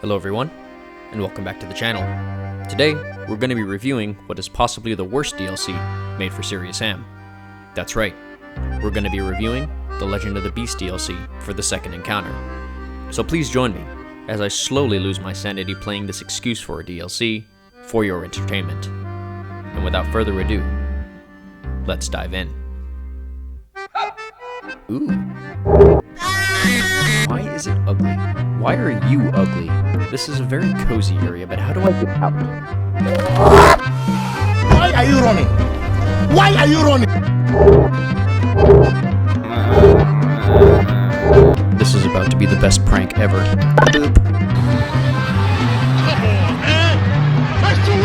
Hello everyone, and welcome back to the channel. Today, we're going to be reviewing what is possibly the worst DLC made for Serious Sam. That's right, we're going to be reviewing the Legend of the Beast DLC for the second encounter. So please join me as I slowly lose my sanity playing this excuse for a DLC for your entertainment. And without further ado, let's dive in. Ooh. Why is it ugly? Why are you ugly? This is a very cozy area, but how do I get out? Why are you running? Why are you running? This is about to be the best prank ever. Boop. Come on, man! That's too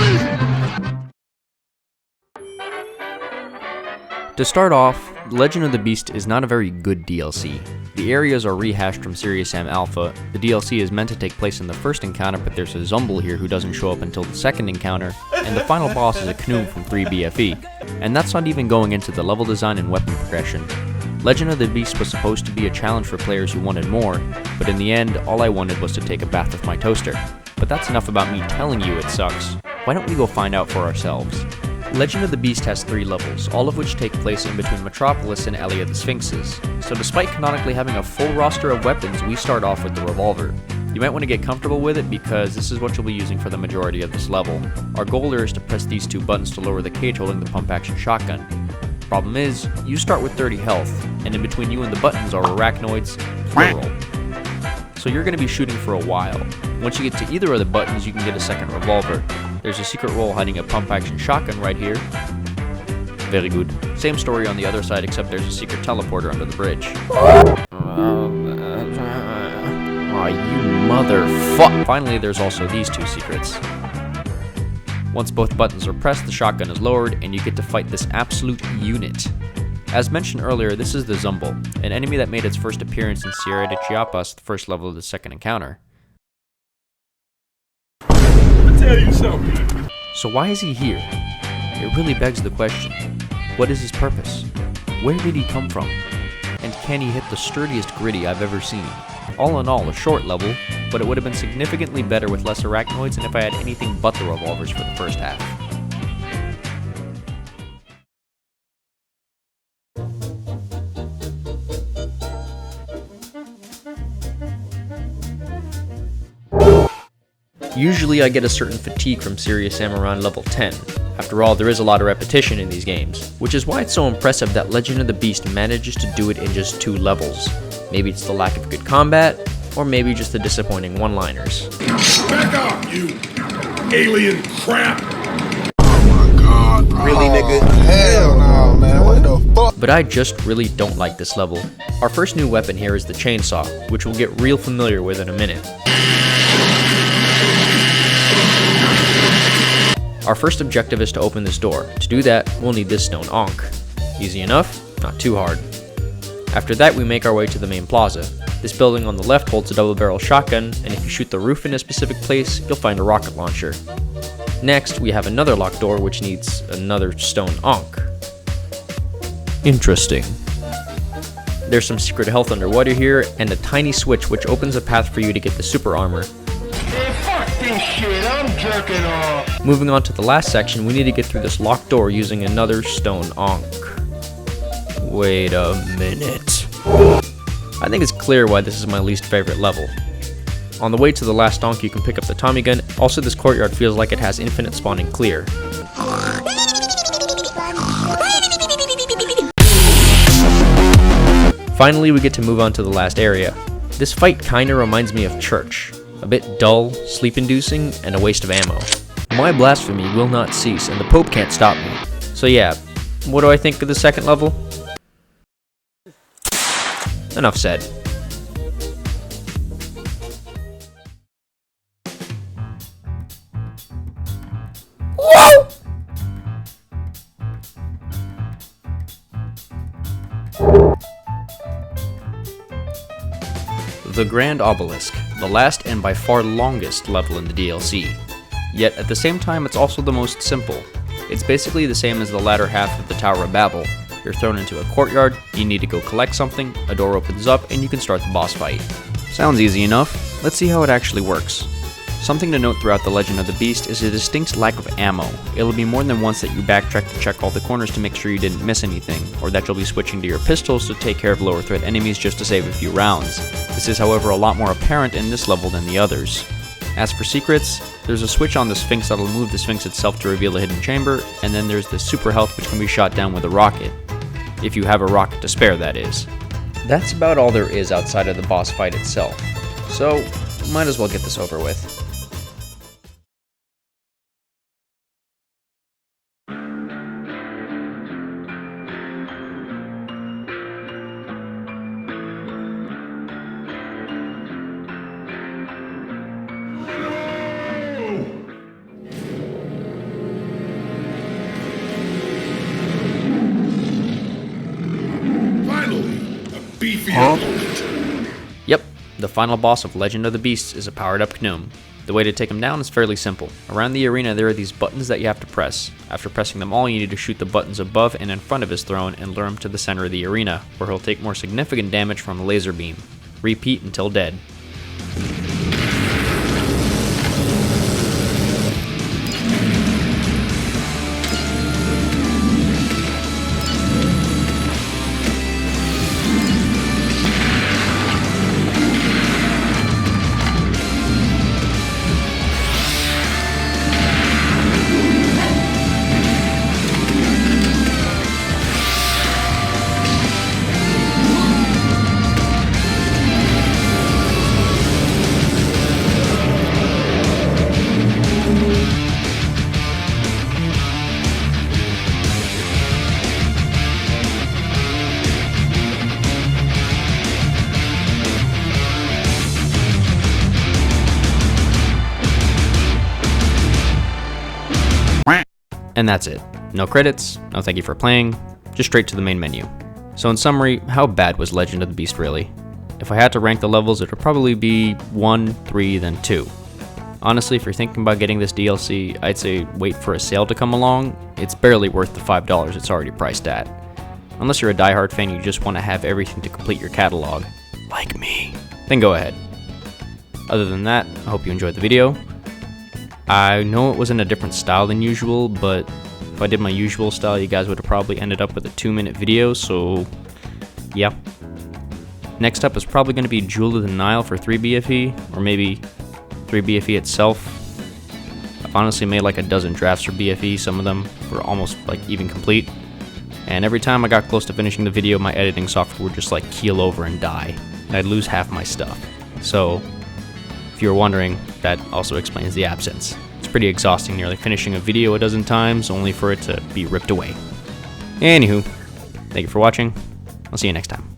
easy! To start off, Legend of the Beast is not a very good DLC. The areas are rehashed from Serious Sam Alpha, the DLC is meant to take place in the first encounter, but there's a Zumble here who doesn't show up until the second encounter, and the final boss is a Knoom from 3BFE, and that's not even going into the level design and weapon progression. Legend of the Beast was supposed to be a challenge for players who wanted more, but in the end, all I wanted was to take a bath with my toaster. But that's enough about me telling you it sucks. Why don't we go find out for ourselves? Legend of the Beast has 3 levels, all of which take place in between Metropolis and Alley of the Sphinxes. So despite canonically having a full roster of weapons, we start off with the revolver. You might want to get comfortable with it because this is what you'll be using for the majority of this level. Our goal here is to press these 2 buttons to lower the cage holding the pump action shotgun. Problem is, you start with 30 health, and in between you and the buttons are arachnoids, plural. So you're going to be shooting for a while. Once you get to either of the buttons, you can get a second revolver. There's a secret roll hiding a pump action shotgun right here. Very good. Same story on the other side, except there's a secret teleporter under the bridge. Aw, you motherfuck! Finally, there's also these 2 secrets. Once both buttons are pressed, the shotgun is lowered, and you get to fight this absolute unit. As mentioned earlier, this is the Zumble, an enemy that made its first appearance in Sierra de Chiapas, the first level of the second encounter. Tell you something. So why is he here? It really begs the question. What is his purpose? Where did he come from? And can he hit the sturdiest gritty I've ever seen? All in all, a short level, but it would have been significantly better with less arachnoids and if I had anything but the revolvers for the first half. Usually I get a certain fatigue from Serious Sam around level 10. After all, there is a lot of repetition in these games, which is why it's so impressive that Legend of the Beast manages to do it in just 2 levels. Maybe it's the lack of good combat, or maybe just the disappointing one-liners. Back up, you alien crap! Oh my god, bro. Really, nigga? Hell no, man. What the fuck? But I just really don't like this level. Our first new weapon here is the chainsaw, which we'll get real familiar with in a minute. Our first objective is to open this door. To do that, we'll need this stone ankh. Easy enough, not too hard. After that, we make our way to the main plaza. This building on the left holds a double-barrel shotgun, and if you shoot the roof in a specific place, you'll find a rocket launcher. Next, we have another locked door which needs another stone ankh. Interesting. There's some secret health underwater here, and a tiny switch which opens a path for you to get the super armor. This shit, I'm jerking off. Moving on to the last section, we need to get through this locked door using another stone ankh. Wait a minute. I think it's clear why this is my least favorite level. On the way to the last ankh, you can pick up the Tommy gun. Also, this courtyard feels like it has infinite spawning clear. Finally, we get to move on to the last area. This fight kinda reminds me of Church. A bit dull, sleep-inducing, and a waste of ammo. My blasphemy will not cease, and the Pope can't stop me. So yeah, what do I think of the second level? Enough said. Whoa! The Grand Obelisk, the last and by far longest level in the DLC. Yet at the same time, it's also the most simple. It's basically the same as the latter half of the Tower of Babel. You're thrown into a courtyard, you need to go collect something, a door opens up, and you can start the boss fight. Sounds easy enough. Let's see how it actually works. Something to note throughout The Legend of the Beast is a distinct lack of ammo. It'll be more than once that you backtrack to check all the corners to make sure you didn't miss anything, or that you'll be switching to your pistols to take care of lower threat enemies just to save a few rounds. This is however a lot more apparent in this level than the others. As for secrets, there's a switch on the Sphinx that'll move the Sphinx itself to reveal a hidden chamber, and then there's the super health which can be shot down with a rocket. If you have a rocket to spare, that is. That's about all there is outside of the boss fight itself, so might as well get this over with. Beefy opponent. Yep, the final boss of Legend of the Beast is a powered-up gnome. The way to take him down is fairly simple. Around the arena there are these buttons that you have to press. After pressing them all, you need to shoot the buttons above and in front of his throne and lure him to the center of the arena, where he'll take more significant damage from a laser beam. Repeat until dead. And that's it. No credits, no thank you for playing, just straight to the main menu. So in summary, how bad was Legend of the Beast really? If I had to rank the levels, it would probably be 1, 3, then 2. Honestly, if you're thinking about getting this DLC, I'd say wait for a sale to come along. It's barely worth the $5 it's already priced at. Unless you're a diehard fan, you just want to have everything to complete your catalog, like me, then go ahead. Other than that, I hope you enjoyed the video. I know it was in a different style than usual, but if I did my usual style, you guys would have probably ended up with a 2-minute video, so yeah. Next up is probably going to be Jewel of the Nile for 3BFE, or maybe 3BFE itself. I've honestly made like a dozen drafts for BFE, some of them were almost like even complete. And every time I got close to finishing the video, my editing software would just like keel over and die, and I'd lose half my stuff. So if you were wondering, that also explains the absence. It's pretty exhausting nearly finishing a video a dozen times only for it to be ripped away. Anywho, thank you for watching. I'll see you next time.